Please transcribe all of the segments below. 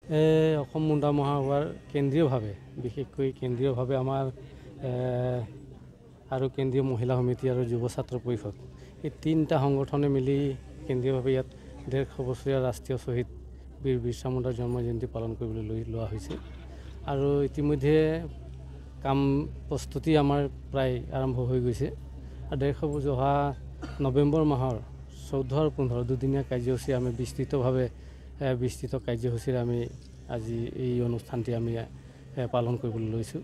অসম মুণ্ডা মহাসভাৰ কেন্দ্ৰীয়ভাৱে বিশেষকৈ কেন্দ্ৰীয়ভাৱে আমাৰ আৰু কেন্দ্ৰীয় মহিলা সমিতি আৰু যুৱ ছাত্ৰ পৰিষদ এই তিনিটা সংগঠনে মিলি কেন্দ্ৰীয়ভাৱে ইয়াত 150 বছৰীয়া ৰাষ্ট্ৰীয় শ্বহীদ বীৰ বিৰছা মুণ্ডাৰ জন্ম জয়ন্তী পালন কৰিবলৈ লোৱা হৈছে আৰু ইতিমধ্যে কাম প্ৰস্তুতি আমাৰ প্ৰায় আৰম্ভ হৈ গৈছে আৰু 150 বছৰ অহা নৱেম্বৰ মাহৰ 14 আৰু 15 দুদিনীয়া কাৰ্যসূচী আমি বিস্তৃত কাৰ্যসূচীৰে আমি আজি এই অনুষ্ঠানটি আমি পালন কৰিবলৈ লৈছোঁ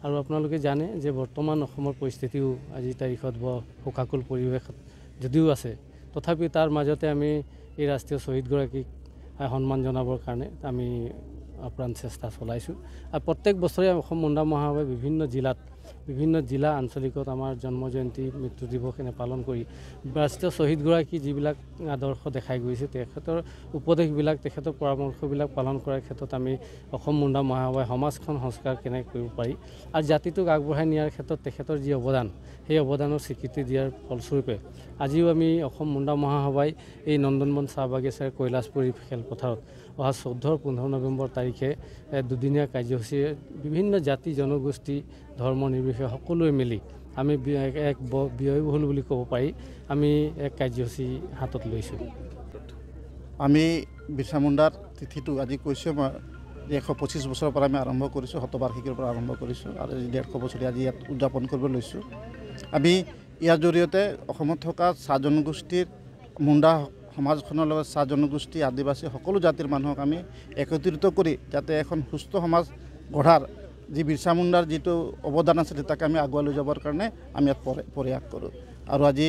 আৰু আপোনালোকে জানে যে বৰ্তমান অসমৰ পৰিস্থিতিও আজিৰ তাৰিখত বৰ শোকাকুল পৰিৱেশত যদিও আছে তথাপি তাৰ মাজতে আমি এই ৰাষ্ট্ৰীয় শ্বহীদগৰাকীক সন্মান জনাবৰ কাৰণে আমি আপ্ৰাণ চেষ্টা চলাইছোঁ আৰু প্ৰত্যেক বছৰে অসম মুণ্ডা মহাসভাই বিভিন্ন জিলা আঞ্চলিকত আমাৰ জন্ম জয়ন্তী মৃত্যু দিৱস এনে পালন কৰি ৰাষ্ট্ৰীয় শ্বহীদগৰাকী যিবিলাক আদৰ্শ দেখাই গৈছে তেখেতৰ উপদেশবিলাক তেখেতৰ পৰামৰ্শবিলাক পালন কৰাৰ ক্ষেত্ৰত আমি অসম মুণ্ডা মহাসভাই সমাজখন সংস্কাৰ কেনেকৈ কৰিব পাৰি আৰু জাতিটোক আগবঢ়াই নিয়াৰ ক্ষেত্ৰত তেখেতৰ যি অৱদান সেই অৱদানৰ স্বীকৃতি দিয়াৰ ফলস্বৰূপে আজিও আমি অসম মুণ্ডা মহাসভাই এই নন্দনবন চাহ বাগিচাৰ কৈলাশপুৰী খেলপথাৰত অহা 14 আৰু 15 নৱেম্বৰ তাৰিখে দুদিনীয়া কাৰ্যসূচীৰে বিভিন্ন জাতি জনগোষ্ঠী ধৰ্ম নিৰ্বিশেষে সকলোৱে মিলি আমি এক ব্যয়বহুল বুলি ক'ব পাৰি আমি এক কাৰ্যসূচী হাতত লৈছোঁ আমি বিৰছা মুণ্ডাৰ তিথিটো আজি কৈছোঁ মই 125 বছৰৰ পৰা আমি আৰম্ভ কৰিছোঁ শতবাৰ্ষিকীৰ পৰা আৰম্ভ কৰিছোঁ আৰু 150 বছৰীয়া আজি ইয়াত উদযাপন কৰিব লৈছোঁ আমি ইয়াৰ জৰিয়তে অসমত থকা চাহ জনগোষ্ঠীৰ মুণ্ডা সমাজখনৰ লগত চাহ জনগোষ্ঠী আদিবাসী সকলো জাতিৰ মানুহক আমি একত্ৰিত কৰি যাতে এখন সুস্থ সমাজ গঢ়াৰ যি বিৰছা মুণ্ডাৰ যিটো অৱদান আছে তাকে আমি আগুৱাই লৈ যাবৰ কাৰণে আমি ইয়াত প্ৰয়াস কৰোঁ আৰু আজি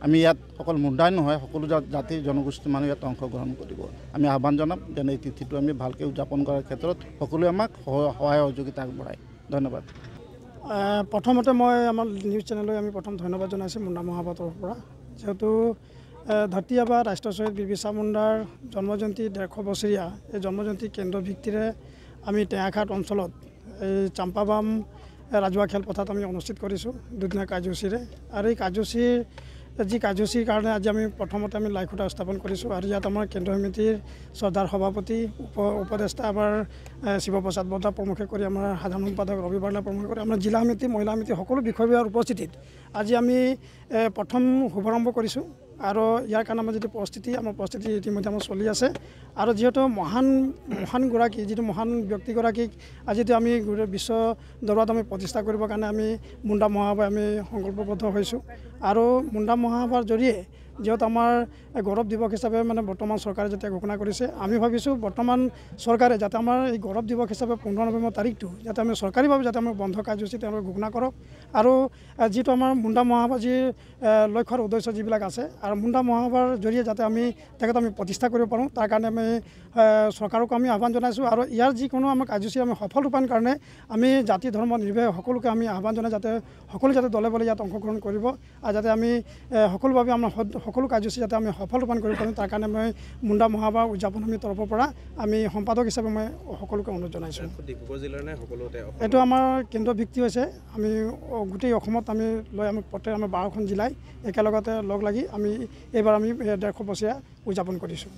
আমি ইয়াত অকল মুণ্ডাই নহয় সকলো জাতি জনগোষ্ঠীৰ মানুহ ইয়াত অংশগ্ৰহণ কৰিব আমি আহ্বান জনাম যেনে এই তিথিটো আমি ভালকৈ উদযাপন কৰাৰ ক্ষেত্ৰত সকলোৱে আমাক সহায় সহযোগিতা আগবঢ়ায় ধন্যবাদ প্ৰথমতে মই আমাৰ নিউজ চেনেললৈ আমি প্ৰথম ধন্যবাদ জনাইছোঁ মুণ্ডা মহাসভাৰ তৰফৰ পৰা যিহেতু ধৰতী আবা ৰাষ্ট্ৰীয় শ্বহীদ বীৰ বিৰছা মুণ্ডাৰ জন্মজয়ন্তী 150 বছৰীয়া এই জন্মজয়ন্তী কেন্দ্ৰ ভিত্তিৰে আমি টেঙাখাট অঞ্চলত এই চাম্পাবাম ৰাজহুৱা খেলপথাৰত আমি অনুষ্ঠিত কৰিছোঁ দুদিনীয়া কাৰ্যসূচীৰে আৰু এই কাৰ্যসূচীৰ কাৰণে আজি আমি প্ৰথমতে আমি লাইখুটা স্থাপন কৰিছোঁ আৰু ইয়াত আমাৰ কেন্দ্ৰীয় সমিতিৰ শ্ৰদ্ধাৰ সভাপতি উপদেষ্টা আমাৰ শিৱপ্ৰসাদ বৰ্তা প্ৰমুখে কৰি আমাৰ সাধাৰণ সম্পাদক ৰবি বাৰ্লা প্ৰমুখে কৰি আমাৰ জিলা সমিতি মহিলা সমিতি সকলো বিষয়ববীয়াৰ উপস্থিতিত আজি আমি প্ৰথম শুভাৰম্ভ কৰিছোঁ আৰু ইয়াৰ কাৰণে আমাৰ যিটো আমাৰ প্ৰস্তুতি ইতিমধ্যে আমাৰ চলি আছে আৰু যিহেতু মহানগৰাকী যিটো মহান ব্যক্তিগৰাকীক আজিতো আমি বিশ্ব দৰবাৰত আমি প্ৰতিষ্ঠা কৰিবৰ কাৰণে আমি মুণ্ডা মহাসভাই আমি সংকল্পবদ্ধ হৈছোঁ আৰু মুণ্ডা মহাসভাৰ জৰিয়ে যিহেতু আমাৰ গৌৰৱ দিৱস হিচাপে মানে বৰ্তমান চৰকাৰে যেতিয়া ঘোষণা কৰিছে আমি ভাবিছোঁ বৰ্তমান চৰকাৰে যাতে আমাৰ এই গৌৰৱ দিৱস হিচাপে 15 নৱেম্বৰ তাৰিখটো যাতে আমি চৰকাৰীভাৱে যাতে আমাৰ বন্ধ কাৰ্যসূচী তেওঁলোকে ঘোষণা কৰক আৰু যিটো আমাৰ মুণ্ডা মহাসভাৰ যি লক্ষ্য আৰু উদ্দেশ্য যিবিলাক আছে আৰু মুণ্ডা মহাসভাৰ জৰিয়ে যাতে আমি প্ৰতিষ্ঠা কৰিব পাৰোঁ তাৰ কাৰণে আমি চৰকাৰকো আমি আহ্বান জনাইছোঁ আৰু ইয়াৰ যিকোনো আমাৰ কাৰ্যসূচী আমি সফল ৰূপায়ণ কাৰণে আমি জাতি ধৰ্ম নিৰ্বিশেষে সকলোকে আমি আহ্বান জনাই যাতে সকলো যাতে দলে বলে ইয়াত অংশগ্ৰহণ কৰিব আৰু যাতে আমি সকলোভাৱে আমাৰ সকলো কাৰ্যসূচী যাতে আমি সফল ৰূপায়ণ কৰিব পাৰোঁ তাৰ কাৰণে মই মুণ্ডা মহাসভা উদযাপন সমিতিৰ তৰফৰ পৰা আমি সম্পাদক হিচাপে মই সকলোকে অনুৰোধ জনাইছোঁ এইটো আমাৰ কেন্দ্ৰ ভিত্তি হৈছে আমি গোটেই অসমত আমি লৈ আমি প্ৰত্যেক আমাৰ 12খন জিলাই একেলগতে লগ লাগি আমি এইবাৰ আমি 150 বছৰীয়া উদযাপন কৰিছোঁ।